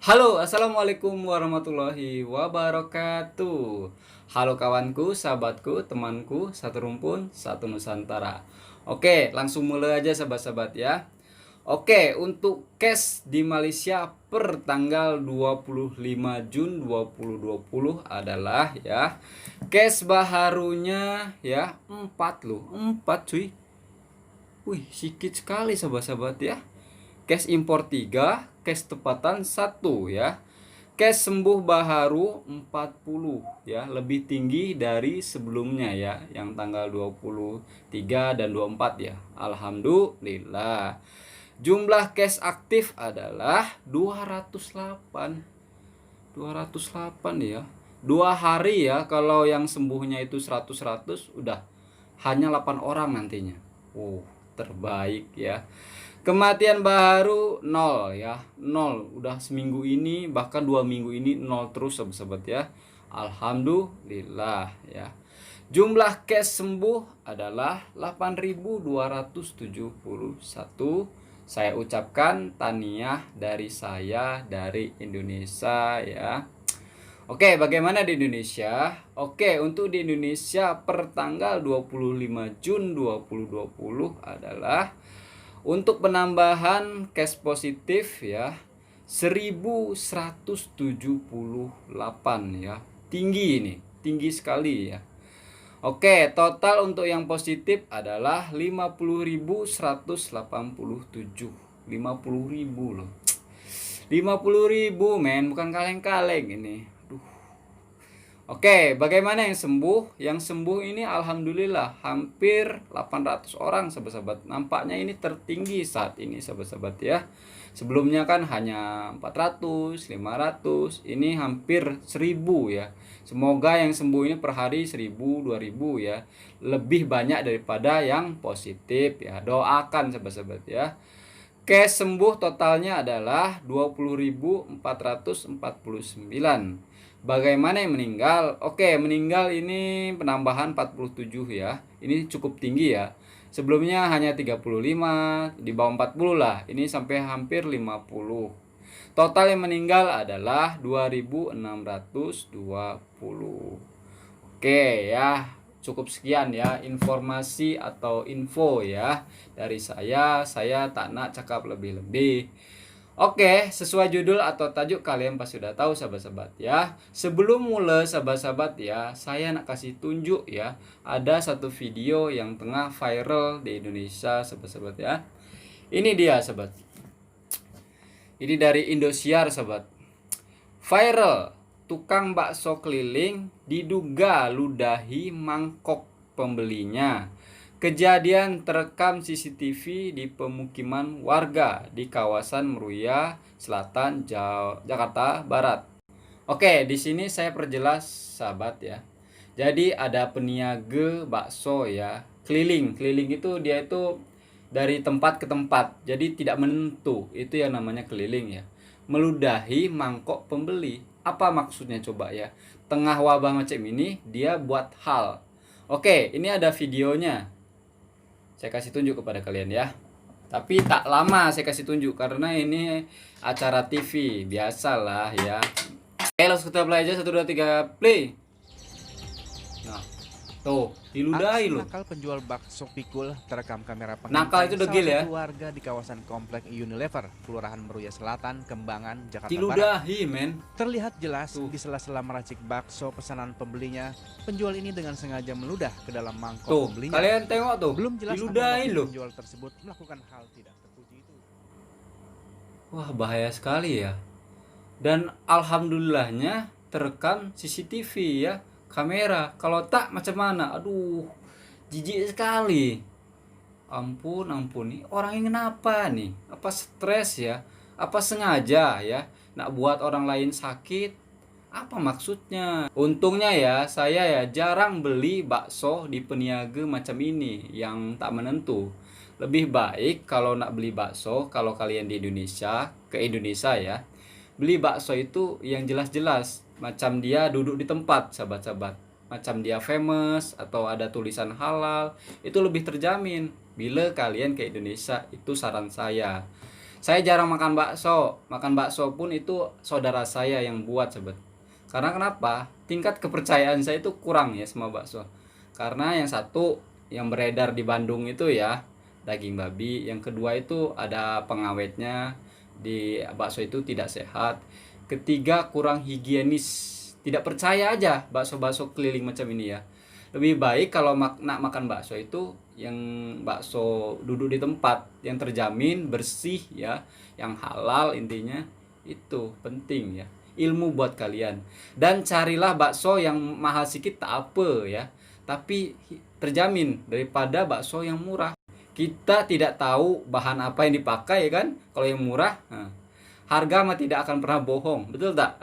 Halo, assalamualaikum warahmatullahi wabarakatuh. Halo kawanku, sahabatku, temanku, satu rumpun, satu Nusantara. Oke, langsung mulai aja sahabat-sahabat ya. Oke, untuk cash di Malaysia per tanggal 25 Jun 2020 adalah ya, cash baharunya ya 4 loh, 4 cuy. Wih, sedikit sekali sahabat-sahabat ya. Cash impor 3, cash tepatan 1 ya. Cash sembuh baharu 40 ya, lebih tinggi dari sebelumnya ya, yang tanggal 23 dan 24 ya. Alhamdulillah. Jumlah cash aktif adalah 208. 208 ya. 2 hari ya, kalau yang sembuhnya itu 100 udah hanya 8 orang nantinya. Terbaik ya. Kematian baru 0 ya, 0. Udah seminggu ini, bahkan 2 minggu ini 0 terus sahabat ya. Alhamdulillah ya. Jumlah cash sembuh adalah 8.271. Saya ucapkan tahniah dari saya dari Indonesia ya. Oke, bagaimana di Indonesia? Oke, untuk di Indonesia per tanggal 25 Jun 2020 adalah untuk penambahan cash positif ya 1178 ya. Tinggi ini, tinggi sekali ya. Oke, total untuk yang positif adalah 50.187. 50.000 loh. 50.000 men, bukan kaleng-kaleng ini. Oke, bagaimana yang sembuh? Yang sembuh ini alhamdulillah hampir 800 orang sahabat-sahabat. Nampaknya ini tertinggi saat ini sahabat-sahabat ya. Sebelumnya kan hanya 400, 500, ini hampir 1000 ya. Semoga yang sembuh ini per hari 1000, 2000 ya. Lebih banyak daripada yang positif ya. Doakan sahabat-sahabat ya. Cash sembuh totalnya adalah 20.449. Bagaimana yang meninggal? Oke, meninggal ini penambahan 47 ya. Ini cukup tinggi ya. Sebelumnya hanya 35, di bawah 40 lah. Ini sampai hampir 50. Total yang meninggal adalah 2.620. Oke ya, cukup sekian ya informasi atau info ya dari saya. Saya tak nak cakap lebih-lebih. Oke, sesuai judul atau tajuk kalian pasti sudah tahu sahabat-sahabat ya. Sebelum mulai sahabat-sahabat ya, saya nak kasih tunjuk ya. Ada satu video yang tengah viral di Indonesia sahabat-sahabat ya. Ini dia sahabat. Ini dari Indosiar sahabat. Viral, tukang bakso keliling diduga ludahi mangkok pembelinya. Kejadian terekam CCTV di pemukiman warga di kawasan Meruya Selatan, Jakarta Barat. Oke, di sini saya perjelas sahabat ya. Jadi ada peniaga bakso ya, keliling. Keliling itu dia itu dari tempat ke tempat. Jadi tidak menentu. Itu yang namanya keliling ya. Meludahi mangkok pembeli. Apa maksudnya coba ya? Tengah wabah macam ini dia buat hal. Oke, ini ada videonya. Saya kasih tunjuk kepada kalian ya. Tapi tak lama saya kasih tunjuk karena ini acara TV. Biasalah ya. Oke, langsung kita play aja. 1, 2, 3, play. Nah, tuh, diludahi loh. Nakal penjual bakso pikul terekam kamera Nakal itu degil ya. Warga di kawasan komplek Unilever, Kelurahan Meruya Selatan, Kembangan, Jakarta Diludahi, Barat. men. Terlihat jelas di sela-sela meracik bakso pesanan pembelinya, penjual ini dengan sengaja meludah ke dalam mangkok Tuh, pembelinya. kalian tengok tuh. Belum jelas diludahi loh. Penjual tersebut melakukan hal tidak terpuji itu. Wah, bahaya sekali ya. Dan alhamdulillahnya terekam CCTV ya, kamera. Kalau tak macam mana? Aduh, jijik sekali. Ampun, nih. Orang ini kenapa nih? Apa stres ya? Apa sengaja ya? Nak buat orang lain sakit? Apa maksudnya? Untungnya ya, saya ya jarang beli bakso di peniaga macam ini yang tak menentu. Lebih baik kalau nak beli bakso, kalau kalian di Indonesia, ke Indonesia ya, beli bakso itu yang jelas-jelas. Macam dia duduk di tempat, sahabat-sahabat. Macam dia famous atau ada tulisan halal, itu lebih terjamin bila kalian ke Indonesia. Itu saran saya. Saya jarang makan bakso. Makan bakso pun itu saudara saya yang buat, sobat. Karena kenapa? Tingkat kepercayaan saya itu kurang ya sama bakso. Karena yang satu yang beredar di Bandung itu ya daging babi, yang kedua itu ada pengawetnya, di bakso itu tidak sehat. Ketiga kurang higienis. Tidak percaya aja bakso-bakso keliling macam ini ya. Lebih baik kalau nak makan bakso itu yang bakso duduk di tempat yang terjamin bersih ya, yang halal intinya. Itu penting ya, ilmu buat kalian. Dan carilah bakso yang mahal sedikit tak apa ya, tapi terjamin daripada bakso yang murah. Kita tidak tahu bahan apa yang dipakai kan. Kalau yang murah, nah, harga mah tidak akan pernah bohong, betul tak?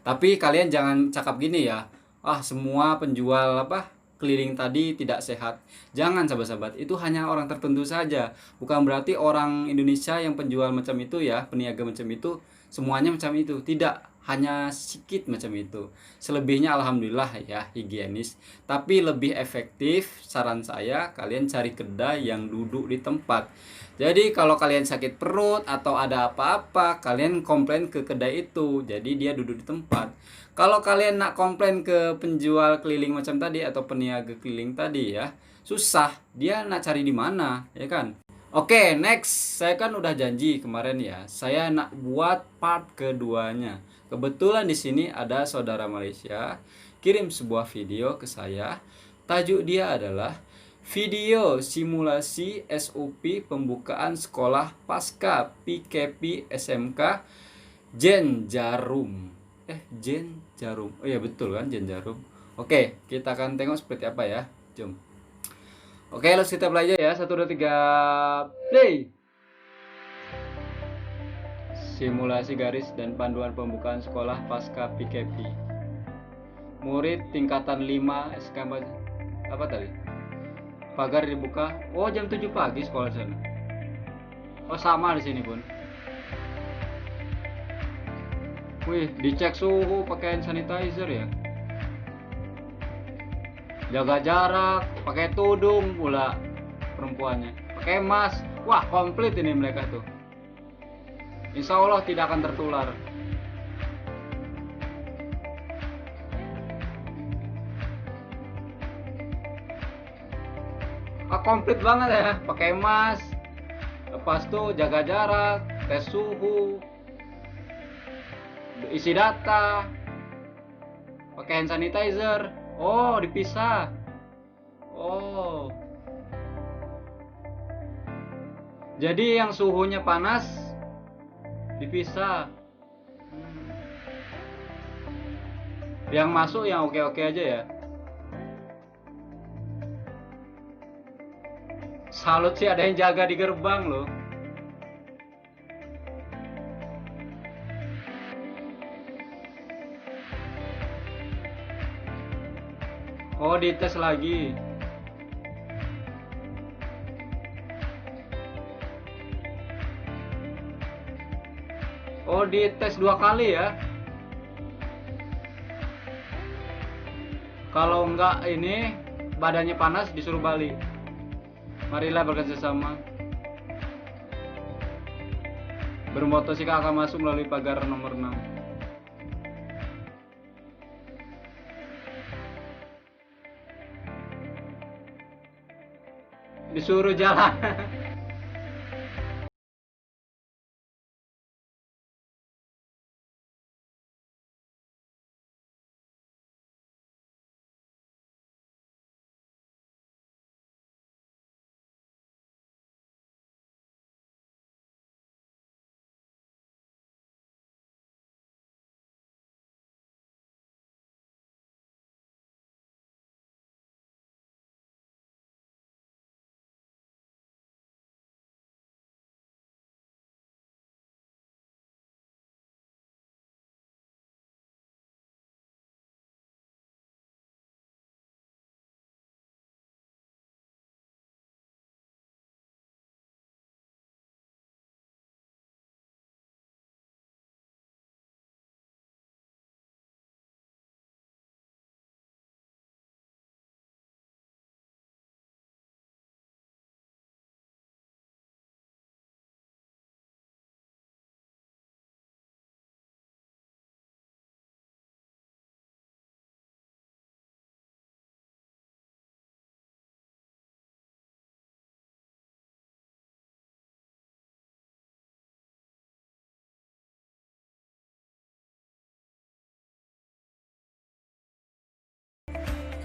Tapi kalian jangan cakap gini ya. Ah, semua penjual apa keliling tadi tidak sehat. Jangan sahabat-sahabat, itu hanya orang tertentu saja. Bukan berarti orang Indonesia yang penjual macam itu ya, peniaga macam itu semuanya macam itu. Tidak, hanya sedikit macam itu. Selebihnya alhamdulillah ya higienis. Tapi lebih efektif saran saya kalian cari kedai yang duduk di tempat. Jadi kalau kalian sakit perut atau ada apa-apa, kalian komplain ke kedai itu. Jadi dia duduk di tempat. Kalau kalian nak komplain ke penjual keliling macam tadi atau peniaga keliling tadi ya, susah. Dia nak cari di mana, ya kan? Oke, next. Saya kan udah janji kemarin ya, saya nak buat part keduanya. Kebetulan di sini ada saudara Malaysia kirim sebuah video ke saya. Tajuk dia adalah video simulasi SOP pembukaan sekolah pasca PKP SMK Jen Jarum. Jen Jarum. Oh iya betul kan, Jen Jarum. Oke, kita akan tengok seperti apa ya. Jom. Oke, let's kita belajar ya. 1 2 3 play. Simulasi garis dan panduan pembukaan sekolah pasca PKP. Murid tingkatan 5 SK apa tadi? Pagar dibuka. Oh, jam 7 pagi sekolah sana. Oh, sama di sini pun. Wih, dicek suhu pakai hand sanitizer ya. Jaga jarak, pakai tudung pula perempuannya. Pakai mask. Wah, komplit ini mereka tuh. Insya Allah tidak akan tertular. Ah, komplit banget ya, pakai mask. Lepas tuh jaga jarak, tes suhu, isi data, pakai hand sanitizer. Oh, dipisah. Oh. Jadi yang suhunya panas dipisah. Yang masuk yang oke-oke aja ya. Salut sih ada yang jaga di gerbang loh. Oh, dites lagi. Oh, dites 2 kali ya. Kalau enggak ini badannya panas disuruh balik. Marilah bekerjasama. Bermotosikal akan masuk melalui pagar nomor 6. Disuruh jalan.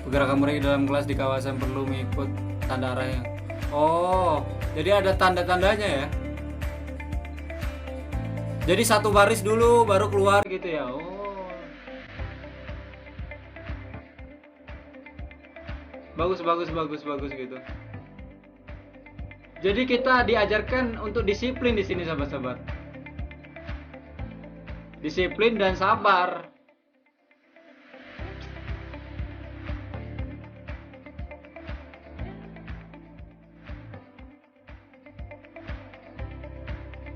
Pergerakan murid dalam kelas di kawasan perlu mengikut tanda arah yang. Oh, jadi ada tanda-tandanya ya. Jadi satu baris dulu baru keluar gitu ya. Oh. Bagus gitu. Jadi kita diajarkan untuk disiplin di sini sahabat-sahabat. Disiplin dan sabar.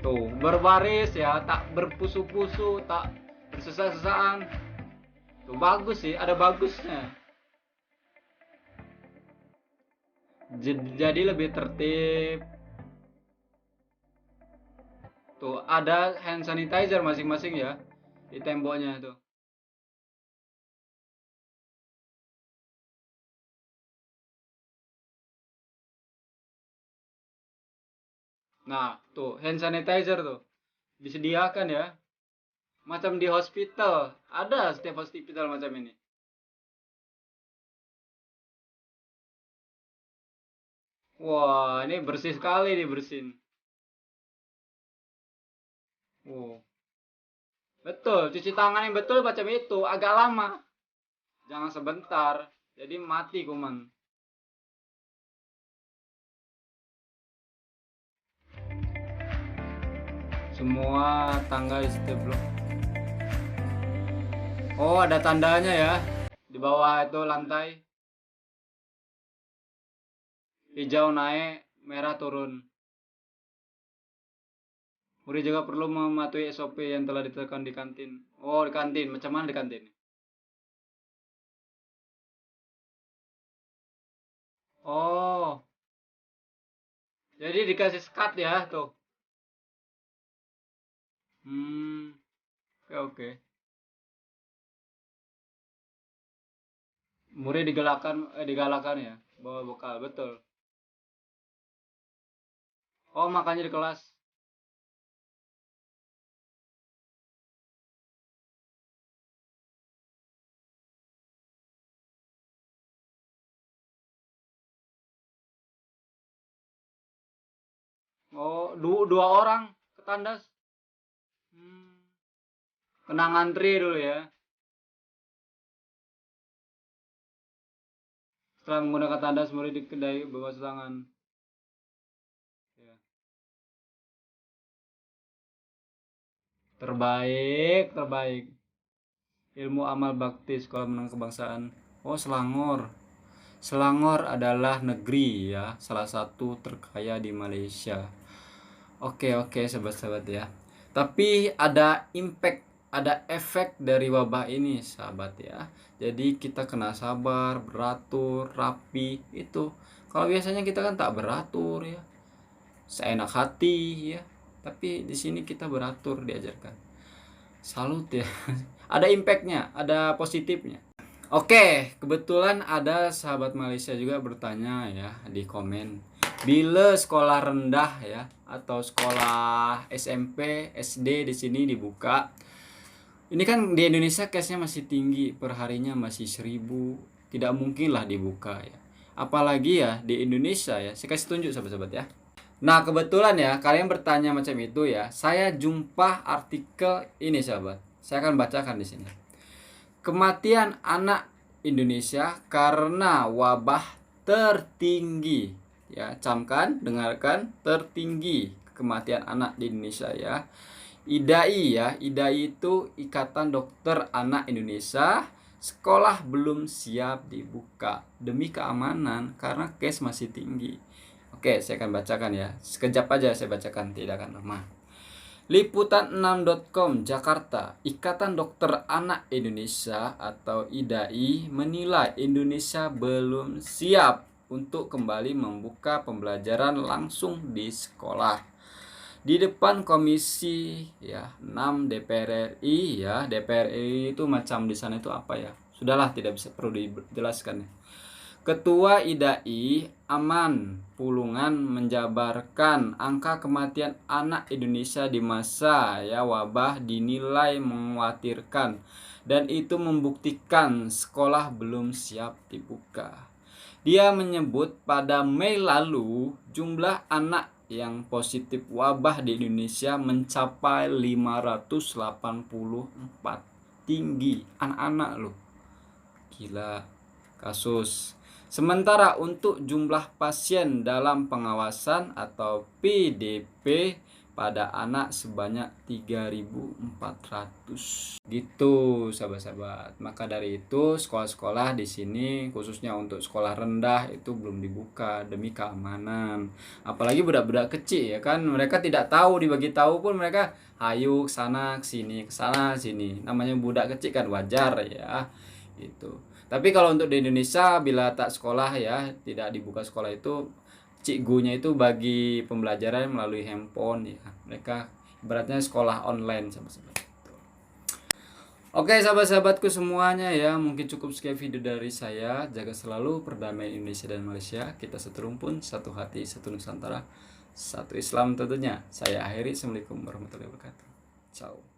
Tuh, berbaris ya, tak berpusu-pusu, tak bersesa-sesaan. Tuh bagus sih, ada bagusnya. Jadi lebih tertib. Tuh, ada hand sanitizer masing-masing ya di temboknya tuh. Nah, tuh hand sanitizer tuh disediakan ya. Macam di hospital. Ada setiap hospital macam ini. Wah, ini bersih sekali nih bersin. Wow. Betul, cuci tangan yang betul macam itu, agak lama. Jangan sebentar, jadi mati kuman. Semua tangga di setiap blok. Oh, ada tandanya ya. Di bawah itu lantai. Hijau naik, merah turun. Murid juga perlu mematuhi SOP yang telah ditekan di kantin. Oh, di kantin. Macam mana di kantin? Oh, jadi dikasih skat ya, tuh. Oke, oke. Murid digalakan ya, bawa bekal, betul. Oh, makanya di kelas. Oh, dua orang ke tandas. Hmm. Kena ngantri dulu ya. Setelah menggunakan tandas, murid di kedai bebas tangan. Ya. Terbaik, terbaik. Ilmu amal bakti Sekolah Menengah Kebangsaan. Oh, Selangor. Selangor adalah negeri ya, salah satu terkaya di Malaysia. Oke, oke, sahabat-sahabat ya. Tapi ada impact, ada efek dari wabah ini, sahabat ya. Jadi kita kena sabar, beratur, rapi itu. Kalau biasanya kita kan tak beratur ya, seenak hati ya. Tapi di sini kita beratur, diajarkan. Salut ya. Ada impactnya, ada positifnya. Oke, kebetulan ada sahabat Malaysia juga bertanya ya di komen. Bila sekolah rendah ya atau sekolah SMP, SD di sini dibuka. Ini kan di Indonesia case-nya masih tinggi, perharinya masih 1000. Tidak mungkin lah dibuka ya. Apalagi ya di Indonesia ya. Saya kasih tunjuk sahabat-sahabat ya. Nah, kebetulan ya kalian bertanya macam itu ya. Saya jumpa artikel ini sahabat. Saya akan bacakan di sini. Kematian anak Indonesia karena wabah tertinggi. Ya, camkan, dengarkan, tertinggi kematian anak di Indonesia ya. IDAI ya, IDAI itu Ikatan Dokter Anak Indonesia. Sekolah belum siap dibuka demi keamanan karena case masih tinggi. Oke, saya akan bacakan ya. Sekejap aja saya bacakan, tidak akan lama. Liputan6.com Jakarta. Ikatan Dokter Anak Indonesia atau IDAI menilai Indonesia belum siap untuk kembali membuka pembelajaran langsung di sekolah. Di depan Komisi ya 6 DPR RI ya. DPR RI itu macam di sana itu apa ya? Sudahlah, tidak bisa perlu dijelaskan. Ketua IDAI Aman Pulungan menjabarkan angka kematian anak Indonesia di masa wabah dinilai mengkhawatirkan dan itu membuktikan sekolah belum siap dibuka. Dia menyebut pada Mei lalu jumlah anak yang positif wabah di Indonesia mencapai 584. Tinggi, anak-anak loh. Gila kasus. Sementara untuk jumlah pasien dalam pengawasan atau PDP pada anak sebanyak 3.400. Gitu sahabat-sahabat. Maka dari itu sekolah-sekolah di sini khususnya untuk sekolah rendah itu belum dibuka demi keamanan. Apalagi budak-budak kecil ya kan, mereka tidak tahu, dibagi tahu pun mereka hayu sana sini namanya budak kecil kan, wajar ya gitu. Tapi kalau untuk di Indonesia bila tak sekolah ya, tidak dibuka sekolah itu, cikgunya itu bagi pembelajaran melalui handphone ya. Mereka ibaratnya sekolah online sahabat-sahabat. Oke sahabat-sahabatku semuanya ya, mungkin cukup sekian video dari saya. Jaga selalu perdamaian Indonesia dan Malaysia. Kita satu rumpun, satu hati, satu Nusantara, satu Islam tentunya. Saya akhiri. Assalamualaikum warahmatullahi wabarakatuh. Ciao.